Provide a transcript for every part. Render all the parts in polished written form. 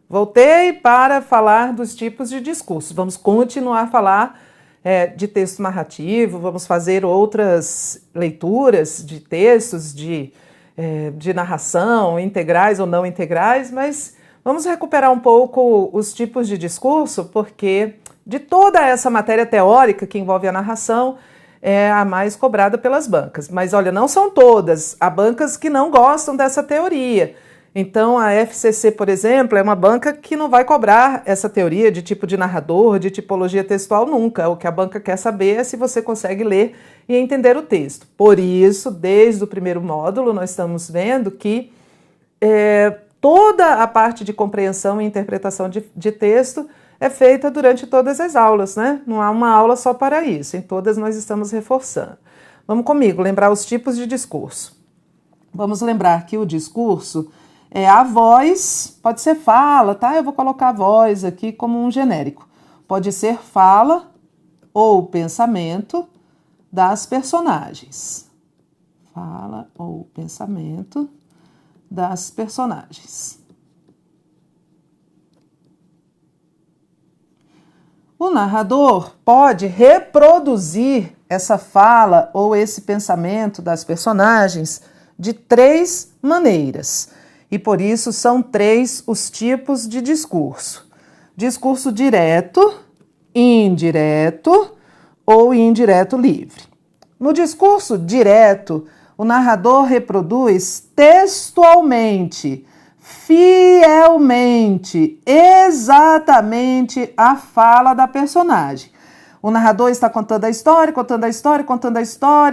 Voltei para falar dos tipos de discurso. Vamos continuar a falar de texto narrativo, vamos fazer outras leituras de textos de narração, integrais ou não integrais, mas vamos recuperar um pouco os tipos de discurso, porque de toda essa matéria teórica que envolve a narração, é a mais cobrada pelas bancas. Mas olha, não são todas. Há bancas que não gostam dessa teoria. Então, a FCC, por exemplo, é uma banca que não vai cobrar essa teoria de tipo de narrador, de tipologia textual nunca. O que a banca quer saber é se você consegue ler e entender o texto. Por isso, desde o primeiro módulo, nós estamos vendo que toda a parte de compreensão e interpretação de texto é feita durante todas as aulas, né? Não há uma aula só para isso. Em todas nós estamos reforçando. Vamos comigo lembrar os tipos de discurso. Vamos lembrar que o discurso é a voz, pode ser fala, tá? Eu vou colocar a voz aqui como um genérico. Pode ser fala ou pensamento das personagens. Fala ou pensamento das personagens. O narrador pode reproduzir essa fala ou esse pensamento das personagens de 3 maneiras. E por isso são 3 os tipos de discurso. Discurso direto, indireto ou indireto livre. No discurso direto, o narrador reproduz textualmente, fielmente, exatamente a fala da personagem. O narrador está contando a história,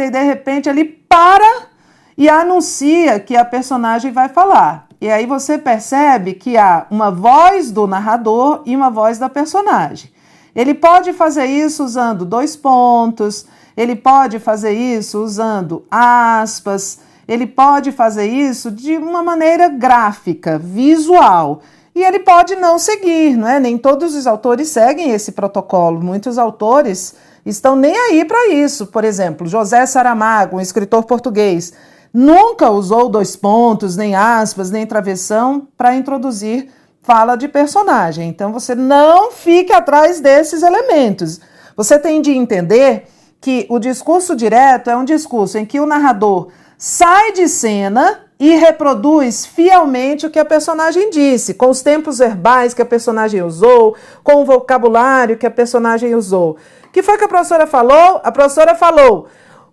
e de repente ele para e anuncia que a personagem vai falar. E aí você percebe que há uma voz do narrador e uma voz da personagem. Ele pode fazer isso usando 2 pontos, ele pode fazer isso usando aspas, ele pode fazer isso de uma maneira gráfica, visual. E ele pode não seguir, não é? Nem todos os autores seguem esse protocolo. Muitos autores estão nem aí para isso. Por exemplo, José Saramago, um escritor português, nunca usou 2 pontos, nem aspas, nem travessão para introduzir fala de personagem. Então você não fique atrás desses elementos. Você tem de entender que o discurso direto é um discurso em que o narrador sai de cena e reproduz fielmente o que a personagem disse, com os tempos verbais que a personagem usou, com o vocabulário que a personagem usou. O que foi que a professora falou? A professora falou: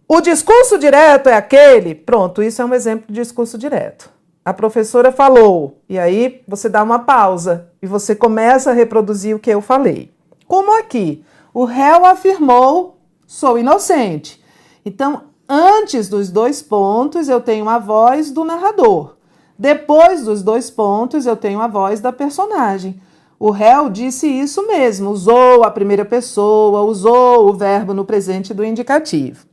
o discurso direto é aquele. Pronto, isso é um exemplo de discurso direto. A professora falou, e aí você dá uma pausa e você começa a reproduzir o que eu falei. Como aqui, o réu afirmou: sou inocente. Então, antes dos 2 pontos, eu tenho a voz do narrador. Depois dos 2 pontos, eu tenho a voz da personagem. O réu disse isso mesmo, usou a primeira pessoa, usou o verbo no presente do indicativo.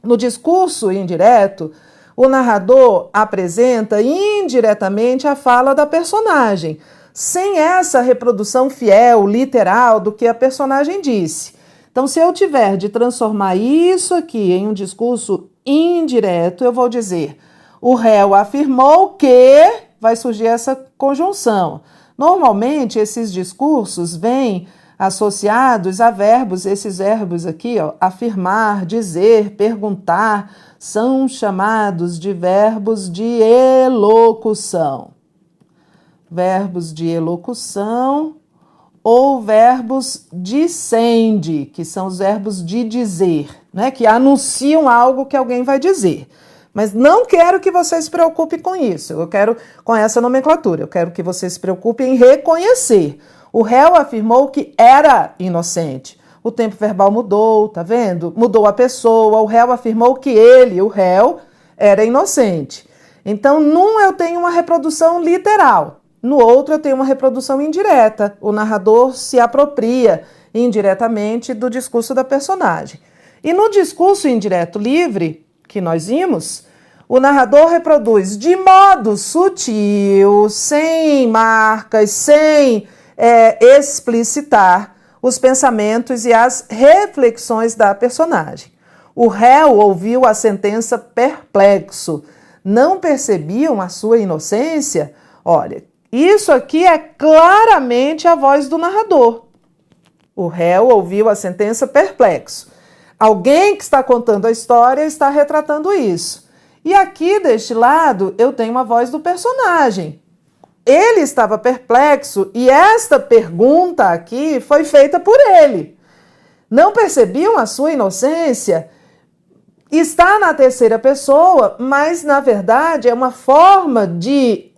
No discurso indireto, o narrador apresenta indiretamente a fala da personagem, sem essa reprodução fiel, literal, do que a personagem disse. Então, se eu tiver de transformar isso aqui em um discurso indireto, eu vou dizer: o réu afirmou que, vai surgir essa conjunção. Normalmente, esses discursos vêm associados a verbos, esses verbos aqui, ó, afirmar, dizer, perguntar, são chamados de verbos de elocução. Verbos de elocução ou verbos dicende, que são os verbos de dizer, né, que anunciam algo que alguém vai dizer. Mas não quero que você se preocupe com isso, eu quero com essa nomenclatura, eu quero que você se preocupe em reconhecer. O réu afirmou que era inocente. O tempo verbal mudou, tá vendo? Mudou a pessoa, o réu afirmou que ele, o réu, era inocente. Então, num eu tenho uma reprodução literal. No outro, eu tenho uma reprodução indireta. O narrador se apropria indiretamente do discurso da personagem. E no discurso indireto livre, que nós vimos, o narrador reproduz de modo sutil, sem marcas, sem explicitar os pensamentos e as reflexões da personagem. O réu ouviu a sentença perplexo. Não percebiam a sua inocência? Olha, Isso aqui é claramente a voz do narrador. O réu ouviu a sentença perplexo. Alguém que está contando a história está retratando isso. E aqui, deste lado, eu tenho a voz do personagem. Ele estava perplexo e esta pergunta aqui foi feita por ele. Não percebiam a sua inocência? Está na terceira pessoa, mas na verdade é uma forma de,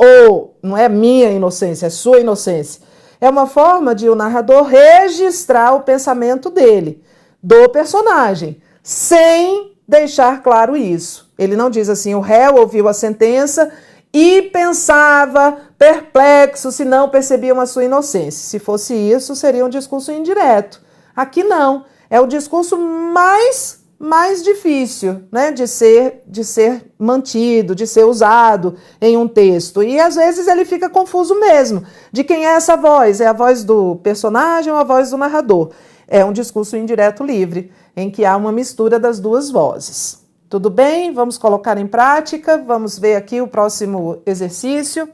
não é minha inocência, é sua inocência. É uma forma de o narrador registrar o pensamento dele, do personagem, sem deixar claro isso. Ele não diz assim, o réu ouviu a sentença e pensava, perplexo, se não percebiam a sua inocência. Se fosse isso, seria um discurso indireto. Aqui não, é o discurso mais difícil, né, de ser mantido, de ser usado em um texto. E às vezes ele fica confuso mesmo. De quem é essa voz? É a voz do personagem ou a voz do narrador? É um discurso indireto livre, em que há uma mistura das duas vozes. Tudo bem? Vamos colocar em prática. Vamos ver aqui o próximo exercício.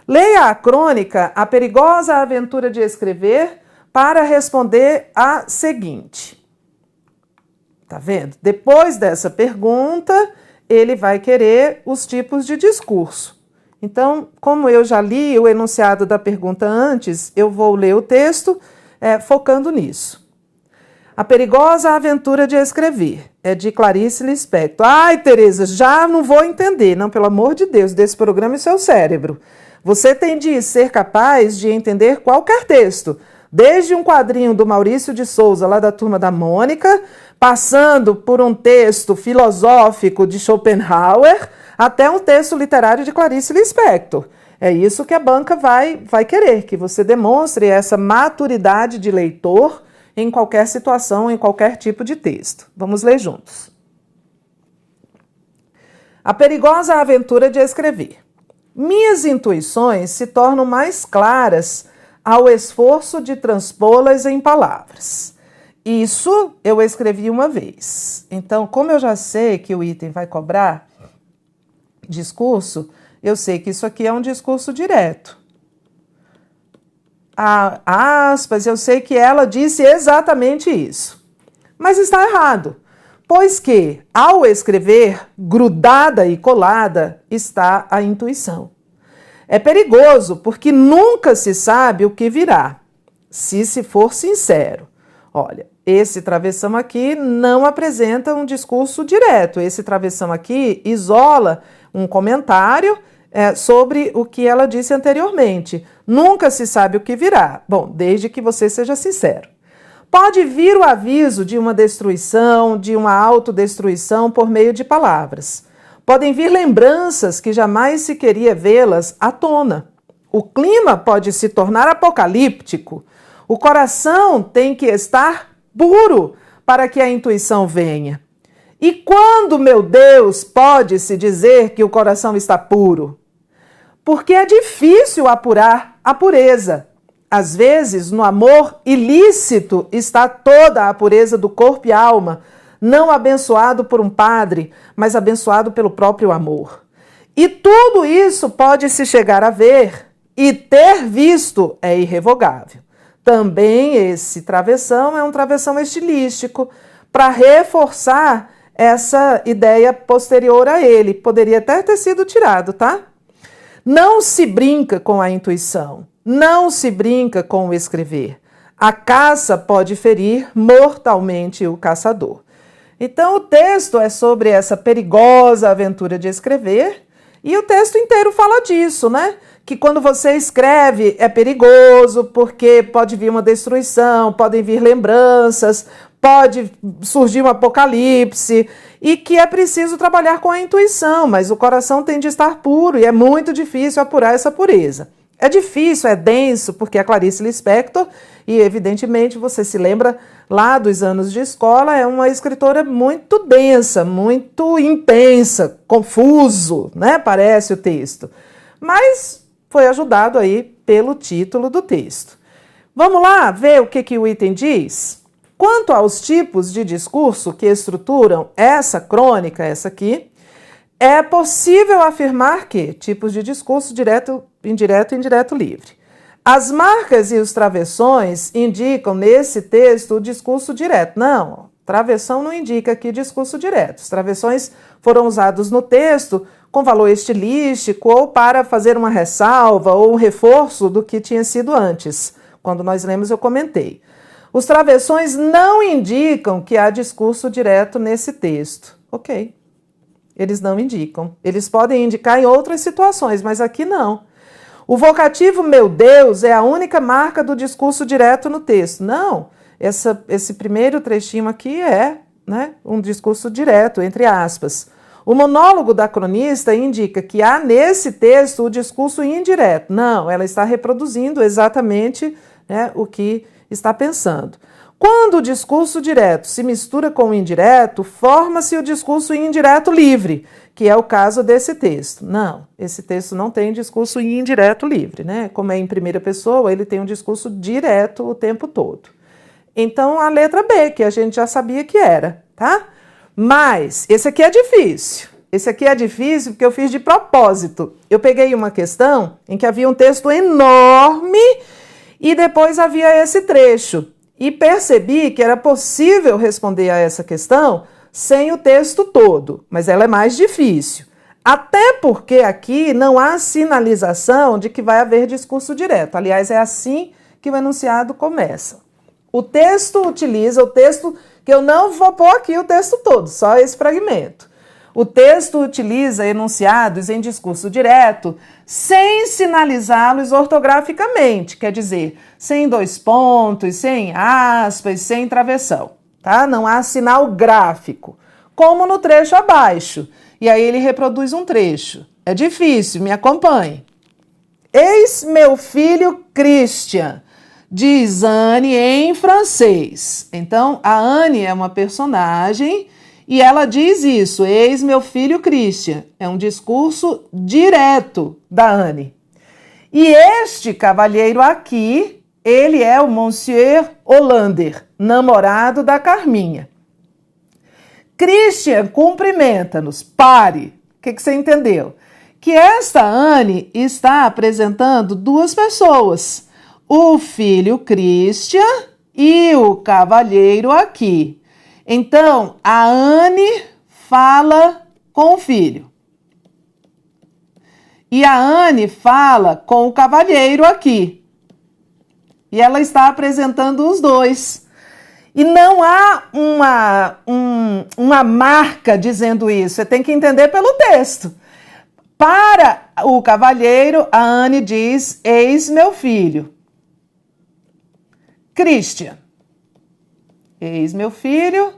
Leia a crônica A Perigosa Aventura de Escrever para responder a seguinte. Tá vendo? Depois dessa pergunta, ele vai querer os tipos de discurso. Então, como eu já li o enunciado da pergunta antes, eu vou ler o texto focando nisso. A Perigosa Aventura de Escrever, é de Clarice Lispector. Ai, Tereza, já não vou entender. Não, pelo amor de Deus, desse programa e seu cérebro. Você tem de ser capaz de entender qualquer texto, desde um quadrinho do Maurício de Souza, lá da Turma da Mônica, passando por um texto filosófico de Schopenhauer, até um texto literário de Clarice Lispector. É isso que a banca vai querer, que você demonstre essa maturidade de leitor em qualquer situação, em qualquer tipo de texto. Vamos ler juntos. A Perigosa Aventura de Escrever. Minhas intuições se tornam mais claras ao esforço de transpô-las em palavras. Isso eu escrevi uma vez. Então, como eu já sei que o item vai cobrar discurso, eu sei que isso aqui é um discurso direto. Aspas, eu sei que ela disse exatamente isso. Mas está errado, pois que, ao escrever, grudada e colada, está a intuição. É perigoso, porque nunca se sabe o que virá, se for sincero. Olha, esse travessão aqui não apresenta um discurso direto. Esse travessão aqui isola um comentário sobre o que ela disse anteriormente. Nunca se sabe o que virá. Bom, desde que você seja sincero. Pode vir o aviso de uma destruição, de uma autodestruição por meio de palavras. Podem vir lembranças que jamais se queria vê-las à tona. O clima pode se tornar apocalíptico. O coração tem que estar puro para que a intuição venha. E quando, meu Deus, pode-se dizer que o coração está puro? Porque é difícil apurar a pureza. Às vezes, no amor ilícito está toda a pureza do corpo e alma, não abençoado por um padre, mas abençoado pelo próprio amor. E tudo isso pode-se chegar a ver, e ter visto é irrevogável. Também esse travessão é um travessão estilístico, para reforçar essa ideia posterior a ele. Poderia até ter sido tirado, tá? Não se brinca com a intuição, não se brinca com o escrever. A caça pode ferir mortalmente o caçador. Então o texto é sobre essa perigosa aventura de escrever, e o texto inteiro fala disso, né? Que quando você escreve é perigoso, porque pode vir uma destruição, podem vir lembranças, pode surgir um apocalipse, e que é preciso trabalhar com a intuição, mas o coração tem de estar puro, e é muito difícil apurar essa pureza. É difícil, é denso, porque a Clarice Lispector, e evidentemente você se lembra lá dos anos de escola, é uma escritora muito densa, muito intensa, confuso, né? Parece o texto. Mas foi ajudado aí pelo título do texto. Vamos lá ver o que o item diz? Quanto aos tipos de discurso que estruturam essa crônica, essa aqui, é possível afirmar que tipos de discurso direto, indireto e indireto livre. As marcas e os travessões indicam nesse texto o discurso direto. Não, travessão não indica aqui discurso direto. Os travessões foram usados no texto com valor estilístico ou para fazer uma ressalva ou um reforço do que tinha sido antes. Quando nós lemos, eu comentei. Os travessões não indicam que há discurso direto nesse texto. Ok. Eles não indicam. Eles podem indicar em outras situações, mas aqui não. O vocativo meu Deus é a única marca do discurso direto no texto. Não, esse primeiro trechinho aqui é, né, um discurso direto, entre aspas. O monólogo da cronista indica que há nesse texto o discurso indireto. Não, ela está reproduzindo exatamente, né, o que está pensando. Quando o discurso direto se mistura com o indireto, forma-se o discurso indireto livre, que é o caso desse texto. Não, esse texto não tem discurso indireto livre, né? Como é em primeira pessoa, ele tem um discurso direto o tempo todo. Então, a letra B, que a gente já sabia que era, tá? Mas, esse aqui é difícil. Esse aqui é difícil porque eu fiz de propósito. Eu peguei uma questão em que havia um texto enorme e depois havia esse trecho. E percebi que era possível responder a essa questão sem o texto todo, mas ela é mais difícil. Até porque aqui não há sinalização de que vai haver discurso direto. Aliás, é assim que o enunciado começa. O texto utiliza o texto, que eu não vou pôr aqui o texto todo, só esse fragmento. O texto utiliza enunciados em discurso direto sem sinalizá-los ortograficamente, quer dizer, sem dois pontos, sem aspas, sem travessão, tá? Não há sinal gráfico, como no trecho abaixo. E aí ele reproduz um trecho. É difícil, me acompanhe. Eis meu filho Christian, diz Anne em francês. Então, a Anne é uma personagem e ela diz isso, eis meu filho Christian. É um discurso direto da Anne. E este cavalheiro aqui, ele é o Monsieur Hollander, namorado da Carminha. Christian cumprimenta-nos. Pare. O que você entendeu? Que esta Anne está apresentando duas pessoas. O filho Christian e o cavalheiro aqui. Então, a Anne fala com o filho. E a Anne fala com o cavalheiro aqui. E ela está apresentando os dois. E não há uma marca dizendo isso. Você tem que entender pelo texto. Para o cavalheiro, a Anne diz, eis meu filho. Christian. Eis meu filho,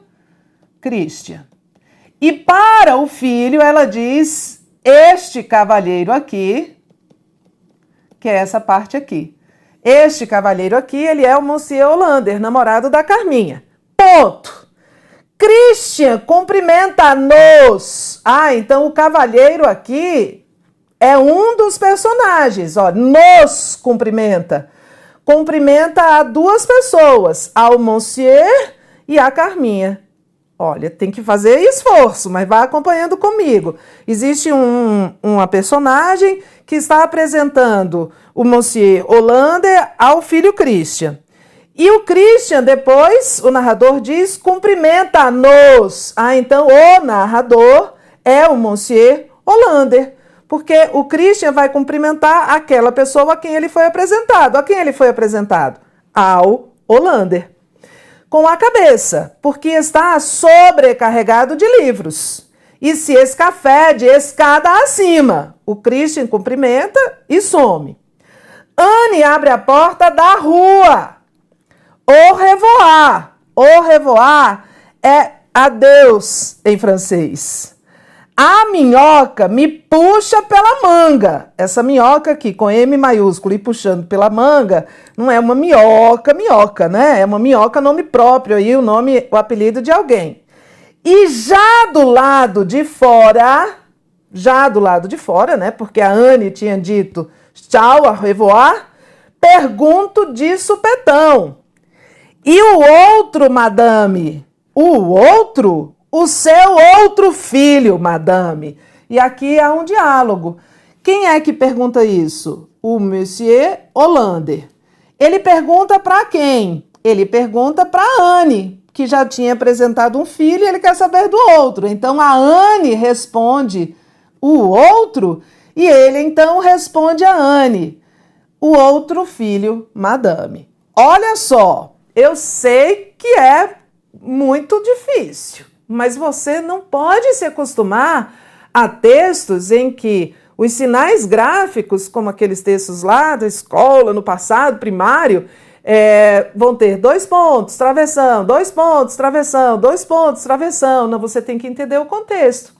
Christian. E para o filho, ela diz, este cavalheiro aqui, que é essa parte aqui. Este cavalheiro aqui, ele é o Monsieur Hollander, namorado da Carminha. Ponto. Christian cumprimenta-nos. Ah, então o cavalheiro aqui é um dos personagens. Ó, nos cumprimenta. Cumprimenta a duas pessoas, ao Monsieur e a Carminha. Olha, tem que fazer esforço, mas vá acompanhando comigo. Existe uma personagem que está apresentando o Monsieur Hollander ao filho Christian. E o Christian, depois, o narrador diz, cumprimenta-nos. Ah, então o narrador é o Monsieur Hollander. Porque o Christian vai cumprimentar aquela pessoa a quem ele foi apresentado. A quem ele foi apresentado? Ao Hollander. Com a cabeça, porque está sobrecarregado de livros. E se escafede escada acima. O Christian cumprimenta e some. Anne abre a porta da rua. Au revoir. Au revoir é adeus em francês. A minhoca me puxa pela manga. Essa minhoca aqui, com M maiúsculo e puxando pela manga, não é uma minhoca, né? É uma minhoca nome próprio aí, o apelido de alguém. E já do lado de fora, né? Porque a Anne tinha dito tchau, au revoir, pergunto de supetão. E o outro, madame? O outro? O seu outro filho, madame. E aqui há um diálogo. Quem é que pergunta isso? O Monsieur Hollander. Ele pergunta para quem? Ele pergunta para Anne, que já tinha apresentado um filho e ele quer saber do outro. Então a Anne responde o outro e ele então responde a Anne, o outro filho, Madame. Olha só, eu sei que é muito difícil, mas você não pode se acostumar a textos em que os sinais gráficos, como aqueles textos lá da escola, no passado, primário, vão ter 2 pontos, travessão, 2 pontos, travessão, 2 pontos, travessão. Não, você tem que entender o contexto.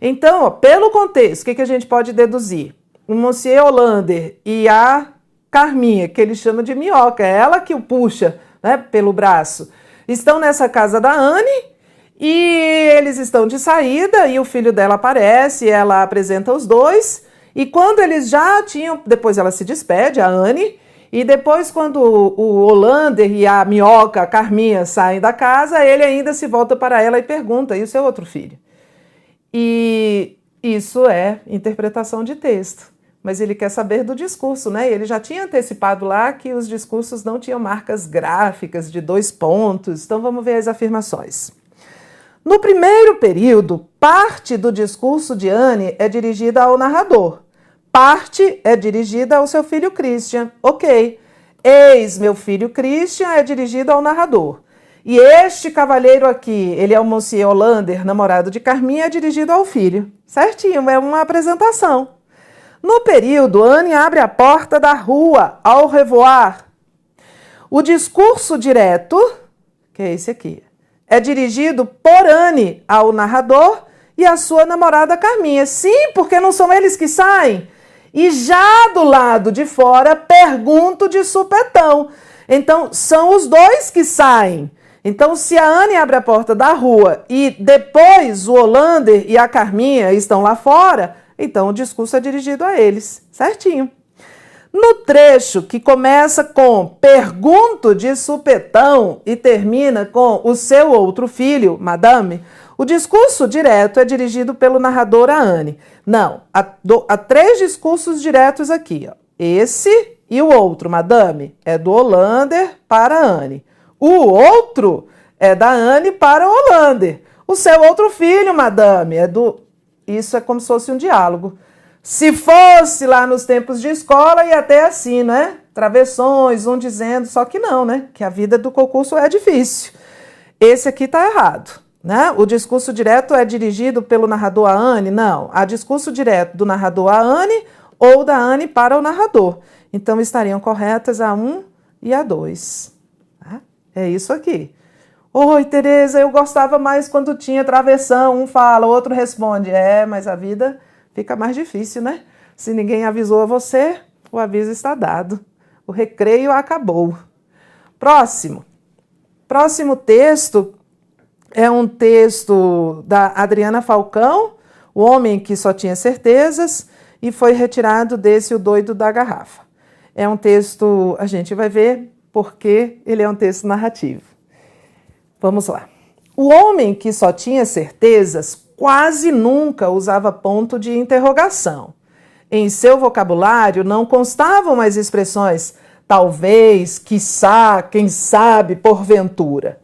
Então, ó, pelo contexto, o que a gente pode deduzir? O Monsieur Hollander e a Carminha, que ele chama de minhoca, é ela que o puxa, né, pelo braço, estão nessa casa da Anne e eles estão de saída e o filho dela aparece, ela apresenta os dois e quando eles já tinham, depois ela se despede, a Anne, e depois quando o Hollander e a minhoca, a Carminha, saem da casa, ele ainda se volta para ela e pergunta, e o seu outro filho? E isso é interpretação de texto. Mas ele quer saber do discurso, né? Ele já tinha antecipado lá que os discursos não tinham marcas gráficas de 2 pontos. Então vamos ver as afirmações. No primeiro período, parte do discurso de Anne é dirigida ao narrador. Parte é dirigida ao seu filho Christian. Ok. Eis meu filho Christian é dirigido ao narrador. E este cavalheiro aqui, ele é o Monsieur Hollander, namorado de Carminha, é dirigido ao filho. Certinho, é uma apresentação. No período, Anne abre a porta da rua, ao revoar. O discurso direto, que é esse aqui, é dirigido por Anne ao narrador e à sua namorada Carminha. Sim, porque não são eles que saem. E já do lado de fora, pergunto de supetão. Então, são os dois que saem. Então, se a Anne abre a porta da rua e depois o Hollander e a Carminha estão lá fora, então o discurso é dirigido a eles, certinho. No trecho que começa com pergunto de supetão e termina com o seu outro filho, Madame, o discurso direto é dirigido pelo narrador a Anne. Não, há 3 discursos diretos aqui. Ó. Esse e o outro, Madame, é do Hollander para a Anne. O outro é da Anne para o Hollander. O seu outro filho, Madame, é do... Isso é como se fosse um diálogo. Se fosse lá nos tempos de escola, ia até assim, né? Travessões, um dizendo, só que não, né? Que a vida do concurso é difícil. Esse aqui está errado, né? O discurso direto é dirigido pelo narrador a Anne? Não. Há discurso direto do narrador a Anne ou da Anne para o narrador. Então, estariam corretas a 1 e a 2. Tá? É isso aqui. Oi, Tereza, eu gostava mais quando tinha travessão. Um fala, o outro responde. Mas a vida fica mais difícil, né? Se ninguém avisou a você, o aviso está dado. O recreio acabou. Próximo. Próximo texto é um texto da Adriana Falcão, O Homem que Só Tinha Certezas, e foi retirado desse O Doido da Garrafa. É um texto, a gente vai ver porque ele é um texto narrativo. Vamos lá. O homem que só tinha certezas quase nunca usava ponto de interrogação. Em seu vocabulário não constavam mais expressões talvez, quiçá, quem sabe, porventura.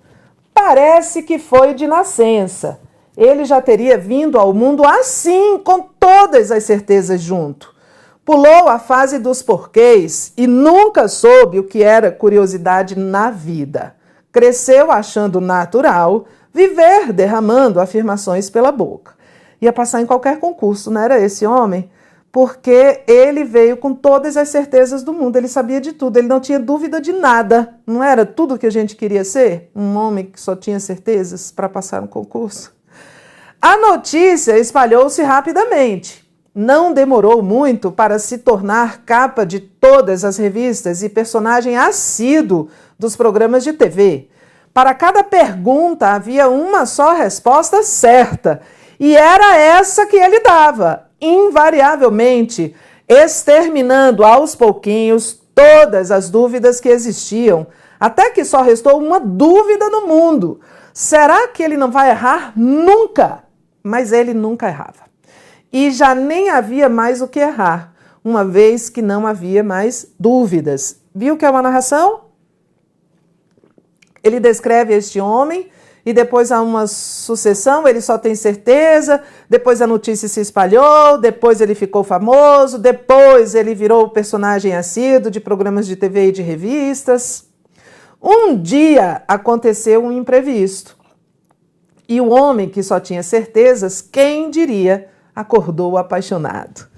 Parece que foi de nascença. Ele já teria vindo ao mundo assim, com todas as certezas junto. Pulou a fase dos porquês e nunca soube o que era curiosidade na vida. Cresceu achando natural viver derramando afirmações pela boca. Ia passar em qualquer concurso, não era esse homem? Porque ele veio com todas as certezas do mundo, ele sabia de tudo, ele não tinha dúvida de nada. Não era tudo o que a gente queria ser? Um homem que só tinha certezas para passar no concurso? A notícia espalhou-se rapidamente. Não demorou muito para se tornar capa de todas as revistas e personagem assíduo dos programas de TV. Para cada pergunta havia uma só resposta certa, e era essa que ele dava, invariavelmente, exterminando aos pouquinhos todas as dúvidas que existiam, até que só restou uma dúvida no mundo. Será que ele não vai errar? Nunca! Mas ele nunca errava. e já nem havia mais o que errar, uma vez que não havia mais dúvidas. Viu que é uma narração? Ele descreve este homem e depois há uma sucessão, ele só tem certeza, depois a notícia se espalhou, depois ele ficou famoso, depois ele virou personagem assíduo de programas de TV e de revistas. Um dia aconteceu um imprevisto e o homem que só tinha certezas, quem diria, acordou apaixonado.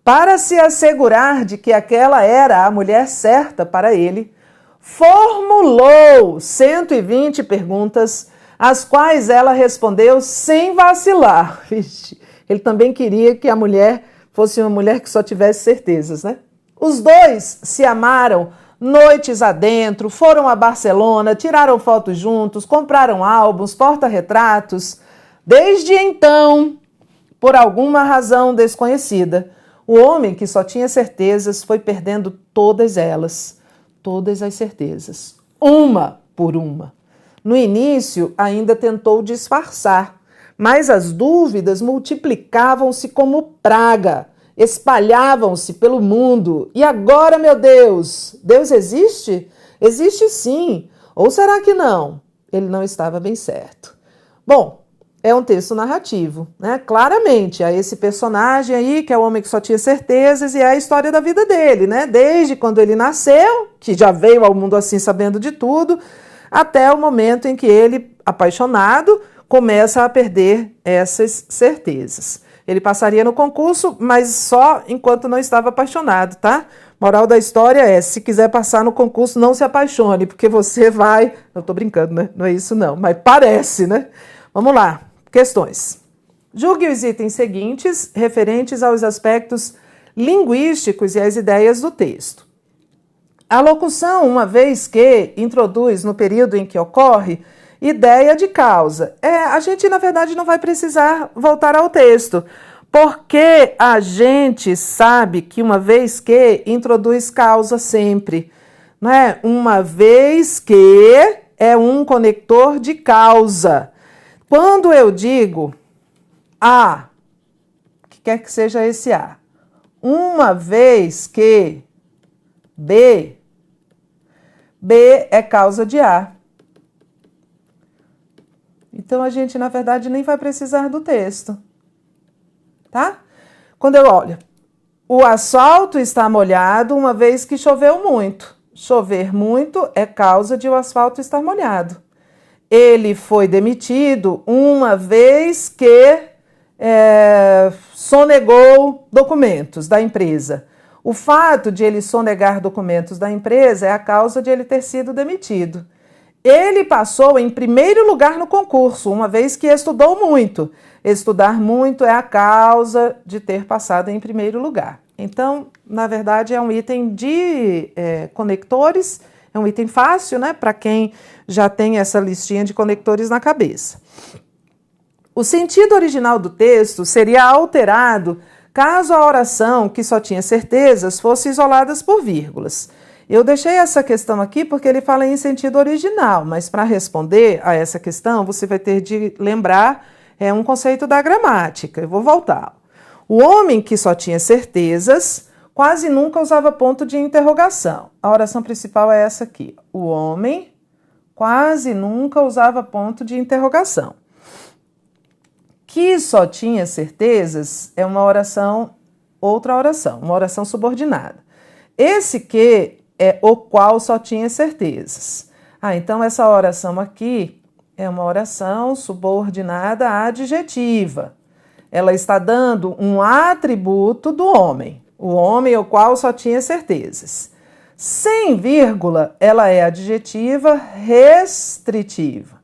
Para se assegurar de que aquela era a mulher certa para ele, formulou 120 perguntas, as quais ela respondeu sem vacilar. Vixe, ele também queria que a mulher fosse uma mulher que só tivesse certezas, né? Os dois se amaram noites adentro, foram a Barcelona, tiraram fotos juntos, compraram álbuns, porta-retratos. Desde então, por alguma razão desconhecida, o homem que só tinha certezas foi perdendo todas elas, todas as certezas, uma por uma. No início, ainda tentou disfarçar, mas as dúvidas multiplicavam-se como praga, espalhavam-se pelo mundo. E agora, meu Deus, Deus existe? Existe sim. Ou será que não? Ele não estava bem certo. Bom, é um texto narrativo, né? Claramente, há esse personagem aí, que é o homem que só tinha certezas, e é a história da vida dele, né? Desde quando ele nasceu, que já veio ao mundo assim sabendo de tudo, até o momento em que ele, apaixonado, começa a perder essas certezas. Ele passaria no concurso, mas só enquanto não estava apaixonado, tá? Moral da história é, se quiser passar no concurso, não se apaixone, porque você vai... Eu tô brincando, né? Não é isso não, mas parece, né? Vamos lá, questões. Julgue os itens seguintes referentes aos aspectos linguísticos e às ideias do texto. A locução, uma vez que introduz no período em que ocorre, ideia de causa. A gente, na verdade, não vai precisar voltar ao texto, porque a gente sabe que uma vez que introduz causa sempre, não é? Uma vez que é um conector de causa. Quando eu digo A, que quer que seja esse A, uma vez que B é causa de A. Então, a gente, na verdade, nem vai precisar do texto, tá? Quando eu olho, o asfalto está molhado uma vez que choveu muito. Chover muito é causa de o asfalto estar molhado. Ele foi demitido uma vez que sonegou documentos da empresa. O fato de ele sonegar documentos da empresa é a causa de ele ter sido demitido. Ele passou em primeiro lugar no concurso, uma vez que estudou muito. Estudar muito é a causa de ter passado em primeiro lugar. Então, na verdade, é um item de conectores, é um item fácil, né, para quem já tem essa listinha de conectores na cabeça. O sentido original do texto seria alterado caso a oração, que só tinha certezas, fosse isolada por vírgulas. Eu deixei essa questão aqui porque ele fala em sentido original, mas para responder a essa questão, você vai ter de lembrar um conceito da gramática. Eu vou voltar. O homem que só tinha certezas quase nunca usava ponto de interrogação. A oração principal é essa aqui. O homem quase nunca usava ponto de interrogação. Que só tinha certezas é uma oração, outra oração, uma oração subordinada. Esse que é o qual só tinha certezas. Então essa oração aqui é uma oração subordinada adjetiva. Ela está dando um atributo do homem, o homem o qual só tinha certezas. Sem vírgula, ela é adjetiva restritiva.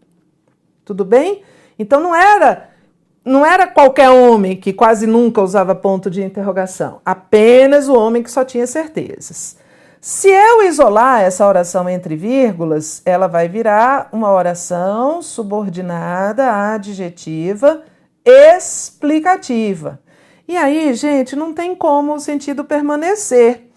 Tudo bem? Então não era qualquer homem que quase nunca usava ponto de interrogação, apenas o homem que só tinha certezas. Se eu isolar essa oração entre vírgulas, ela vai virar uma oração subordinada adjetiva explicativa. E aí, gente, não tem como o sentido permanecer.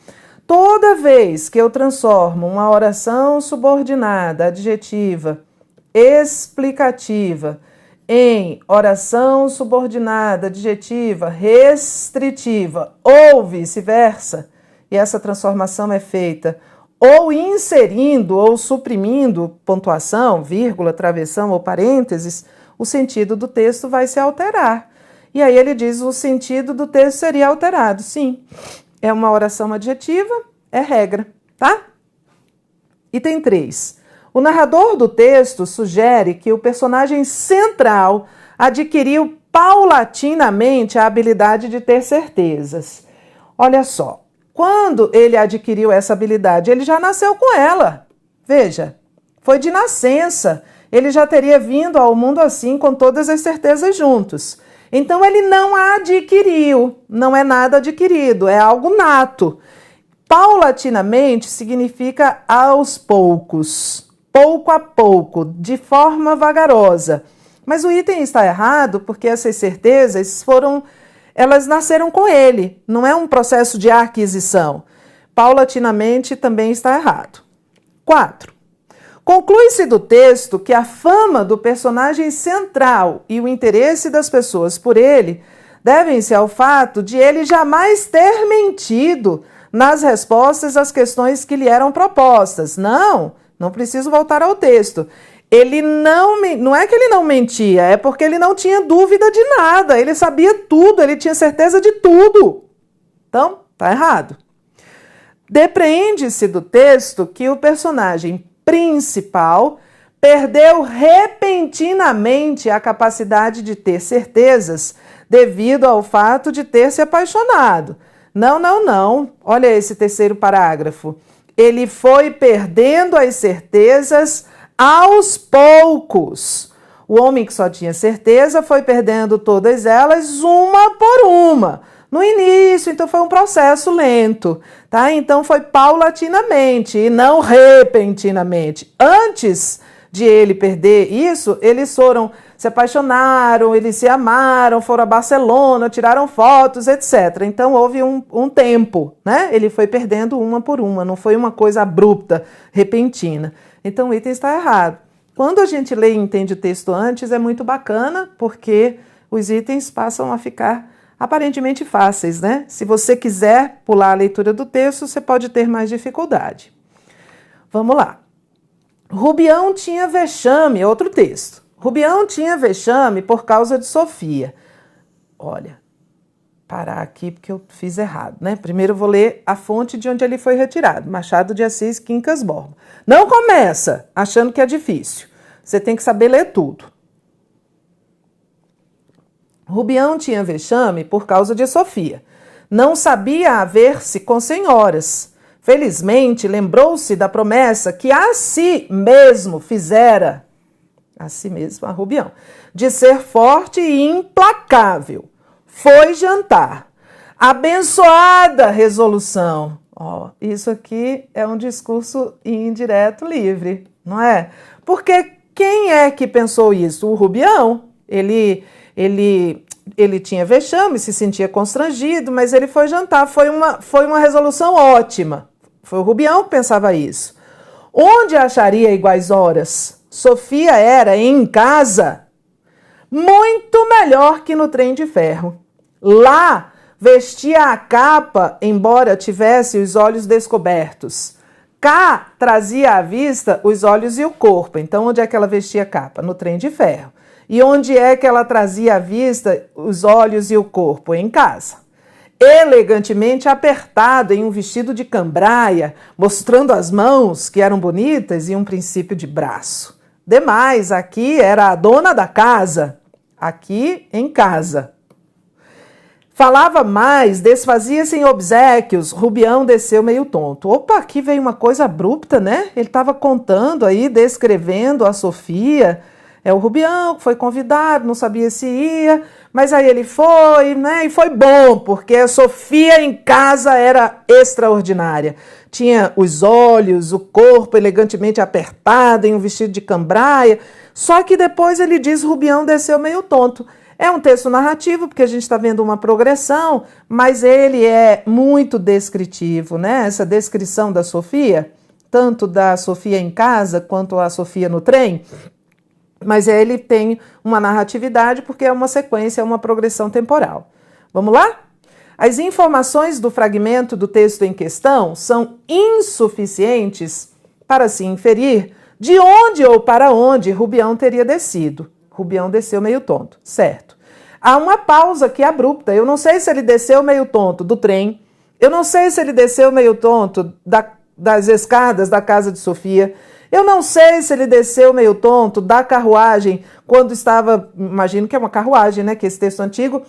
Toda vez que eu transformo uma oração subordinada adjetiva explicativa em oração subordinada, adjetiva, restritiva ou vice-versa, e essa transformação é feita ou inserindo ou suprimindo pontuação, vírgula, travessão ou parênteses, o sentido do texto vai se alterar. E aí ele diz, o sentido do texto seria alterado. Sim, é uma oração adjetiva, é regra, tá? Item 3. O narrador do texto sugere que o personagem central adquiriu paulatinamente a habilidade de ter certezas. Olha só, quando ele adquiriu essa habilidade, ele já nasceu com ela. Veja, foi de nascença. Ele já teria vindo ao mundo assim, com todas as certezas juntos. Então ele não a adquiriu, não é nada adquirido, é algo nato. Paulatinamente significa aos poucos, pouco a pouco, de forma vagarosa. Mas o item está errado porque essas certezas elas nasceram com ele, não é um processo de aquisição. Paulatinamente também está errado. 4. Conclui-se do texto que a fama do personagem central e o interesse das pessoas por ele devem-se ao fato de ele jamais ter mentido nas respostas às questões que lhe eram propostas. Não preciso voltar ao texto. Ele não é que ele não mentia, é porque ele não tinha dúvida de nada, ele sabia tudo, ele tinha certeza de tudo. Então, tá errado. Depreende-se do texto que o personagem principal perdeu repentinamente a capacidade de ter certezas devido ao fato de ter se apaixonado. Não. Olha esse terceiro parágrafo. Ele foi perdendo as certezas aos poucos. O homem que só tinha certeza foi perdendo todas elas uma por uma. No início, então foi um processo lento, tá? Então foi paulatinamente e não repentinamente. Antes de ele perder isso, eles se apaixonaram, eles se amaram, foram a Barcelona, tiraram fotos, etc. Então houve um tempo, né? Ele foi perdendo uma por uma, não foi uma coisa abrupta, repentina. Então o item está errado. Quando a gente lê e entende o texto antes, é muito bacana, porque os itens passam a ficar aparentemente fáceis, né? Se você quiser pular a leitura do texto, você pode ter mais dificuldade. Vamos lá. Rubião tinha vexame, outro texto. Rubião tinha vexame por causa de Sofia. Olha, parar aqui porque eu fiz errado, né? Primeiro eu vou ler a fonte de onde ele foi retirado. Machado de Assis, Quincas Borba. Não começa achando que é difícil. Você tem que saber ler tudo. Rubião tinha vexame por causa de Sofia. Não sabia haver-se com senhoras. Felizmente, lembrou-se da promessa que a si mesmo fizera, a si mesmo, a Rubião, de ser forte e implacável. Foi jantar. Abençoada resolução. Isso aqui é um discurso indireto livre, não é? Porque quem é que pensou isso? O Rubião. Ele tinha vexame, se sentia constrangido, mas ele foi jantar. Foi uma resolução ótima. Foi o Rubião que pensava isso. Onde acharia iguais horas? Sofia era, em casa, muito melhor que no trem de ferro. Lá, vestia a capa, embora tivesse os olhos descobertos. Cá, trazia à vista os olhos e o corpo. Então, onde é que ela vestia a capa? No trem de ferro. E onde é que ela trazia à vista os olhos e o corpo? Em casa. Elegantemente apertado em um vestido de cambraia, mostrando as mãos, que eram bonitas, e um princípio de braço. Demais, aqui era a dona da casa. Aqui, em casa. Falava mais, desfazia-se em obséquios. Rubião desceu meio tonto. Opa, aqui veio uma coisa abrupta, né? Ele estava contando aí, descrevendo a Sofia. É o Rubião que foi convidado, não sabia se ia, mas aí ele foi, né? E foi bom, porque a Sofia em casa era extraordinária. Tinha os olhos, o corpo elegantemente apertado em um vestido de cambraia. Só que depois ele diz: Rubião desceu meio tonto. É um texto narrativo, porque a gente está vendo uma progressão, mas ele é muito descritivo, né? Essa descrição da Sofia, tanto da Sofia em casa quanto a Sofia no trem, mas ele tem uma narratividade porque é uma sequência, é uma progressão temporal. Vamos lá? As informações do fragmento do texto em questão são insuficientes para se inferir de onde ou para onde Rubião teria descido. Rubião desceu meio tonto, certo. Há uma pausa aqui abrupta. Eu não sei se ele desceu meio tonto do trem, eu não sei se ele desceu meio tonto das escadas da casa de Sofia, eu não sei se ele desceu meio tonto da carruagem quando estava, imagino que é uma carruagem, né, que é esse texto antigo,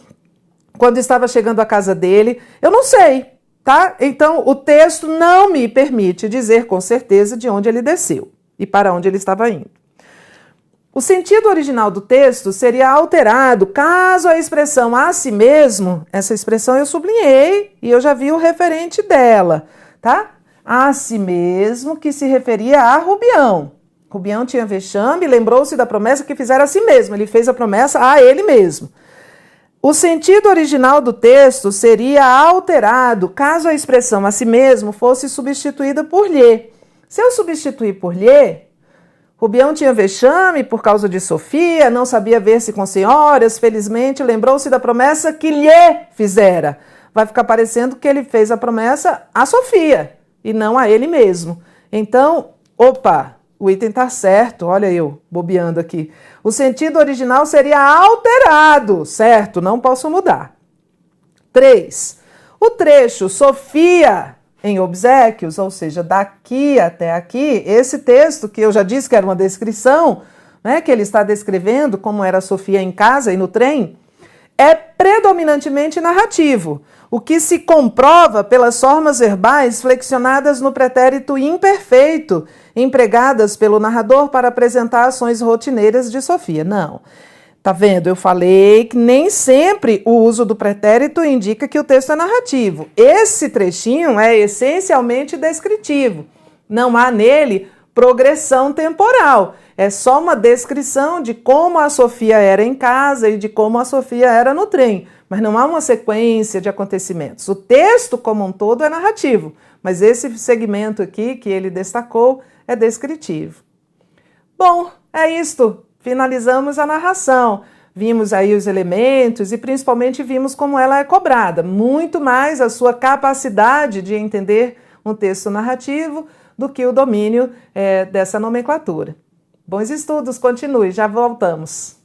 quando estava chegando à casa dele, eu não sei, tá? Então, o texto não me permite dizer com certeza de onde ele desceu e para onde ele estava indo. O sentido original do texto seria alterado caso a expressão a si mesmo, essa expressão eu sublinhei e eu já vi o referente dela, tá? A si mesmo, que se referia a Rubião. Rubião tinha vexame, lembrou-se da promessa que fizera a si mesmo, ele fez a promessa a ele mesmo. O sentido original do texto seria alterado caso a expressão a si mesmo fosse substituída por lhe. Se eu substituir por lhe, Rubião tinha vexame por causa de Sofia, não sabia ver-se com senhoras, felizmente lembrou-se da promessa que lhe fizera. Vai ficar parecendo que ele fez a promessa a Sofia e não a ele mesmo. Então, opa, o item está certo, olha eu bobeando aqui. O sentido original seria alterado, certo? Não posso mudar. 3. O trecho Sofia em obséquios, ou seja, daqui até aqui, esse texto que eu já disse que era uma descrição, né, que ele está descrevendo como era a Sofia em casa e no trem, é predominantemente narrativo, o que se comprova pelas formas verbais flexionadas no pretérito imperfeito, empregadas pelo narrador para apresentar ações rotineiras de Sofia. Não. Tá vendo? Eu falei que nem sempre o uso do pretérito indica que o texto é narrativo. Esse trechinho é essencialmente descritivo. Não há nele progressão temporal. É só uma descrição de como a Sofia era em casa e de como a Sofia era no trem. Mas não há uma sequência de acontecimentos. O texto como um todo é narrativo, mas esse segmento aqui que ele destacou é descritivo. Bom, é isto. Finalizamos a narração, vimos aí os elementos e principalmente vimos como ela é cobrada, muito mais a sua capacidade de entender um texto narrativo do que o domínio dessa nomenclatura. Bons estudos, continue, já voltamos.